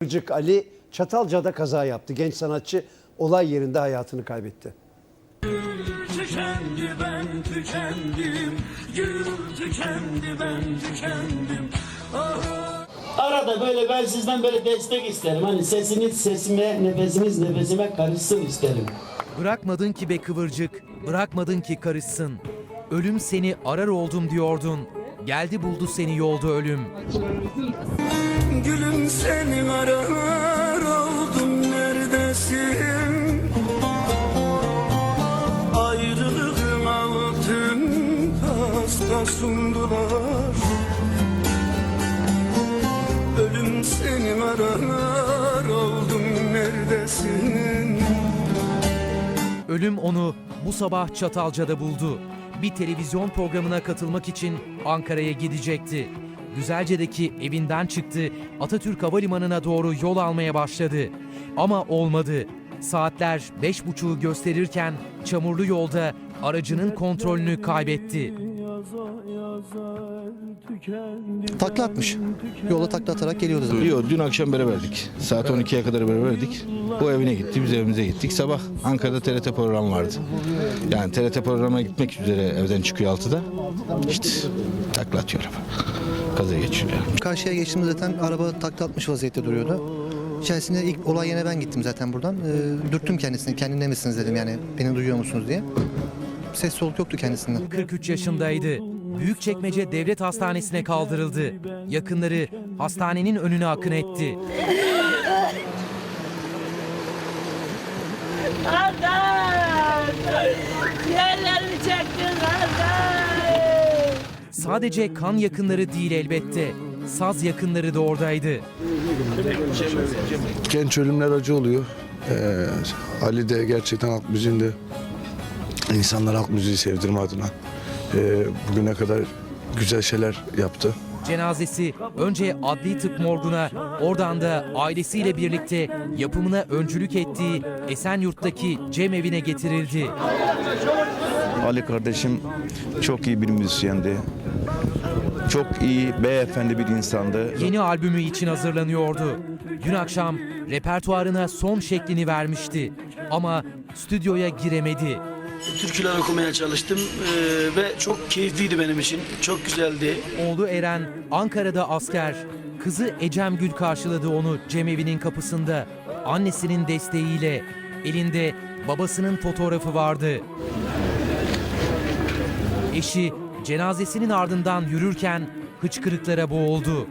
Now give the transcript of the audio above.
Kıvırcık Ali Çatalca'da kaza yaptı. Genç sanatçı olay yerinde hayatını kaybetti. Tükendi ben tükendim, gül tükendi ben tükendim. Arada böyle ben sizden böyle destek isterim. Hani sesiniz sesime, nefesiniz nefesime karışsın isterim. Bırakmadın ki be kıvırcık, bırakmadın ki karışsın. Ölüm seni arar oldum diyordun. Geldi buldu seni yolda ölüm. Gülüm seni arar oldum neredesin? Ayrılığın altın pasta sundular. Ölüm seni arar oldum neredesin? Ölüm onu bu sabah Çatalca'da buldu. Bir televizyon programına katılmak için Ankara'ya gidecekti. Güzelce'deki evinden çıktı, Atatürk Havalimanı'na doğru yol almaya başladı. Ama olmadı. Saatler 5.30'u gösterirken çamurlu yolda aracının kontrolünü kaybetti. Takla atmış. Yolda takla atarak geliyordu zaten. Yok, dün akşam beraberdik. Saat 12'ye kadar beraberdik. O evine gitti, biz evimize gittik. Sabah Ankara'da TRT programı vardı. Yani TRT programına gitmek üzere evden çıkıyor 6'da. İşte takla atıyor araba. Kaza geçiyor. Karşıya geçtiğimde zaten araba takla atmış vaziyette duruyordu. İçerisinde ilk olay yerine ben gittim zaten buradan. Dürttüm kendisini. Kendinde misiniz dedim yani. Beni duyuyor musunuz diye. Ses soluk yoktu kendisinden. 43 yaşındaydı. Büyükçekmece Devlet Hastanesi'ne kaldırıldı. Yakınları hastanenin önüne akın etti. Kardeş! Yerlerimi çektin kardeş! Sadece kan yakınları değil elbette. Saz yakınları da oradaydı. Genç ölümler acı oluyor. Ali de gerçekten halk müziğinde insanlara halk müziği sevdirme adına bugüne kadar güzel şeyler yaptı. Cenazesi önce adli tıp morguna, oradan da ailesiyle birlikte yapımına öncülük ettiği Esenyurt'taki Cem evine getirildi. Ali kardeşim çok iyi bir müzisyendi. Çok iyi, beyefendi bir insandı. Yeni albümü için hazırlanıyordu. Dün akşam repertuarına son şeklini vermişti. Ama stüdyoya giremedi. Türküler okumaya çalıştım ve çok keyifliydi benim için. Çok güzeldi. Oğlu Eren Ankara'da asker. Kızı Ecem Gül karşıladı onu Cem evinin kapısında. Annesinin desteğiyle elinde babasının fotoğrafı vardı. Eşi cenazesinin ardından yürürken hıçkırıklara boğuldu.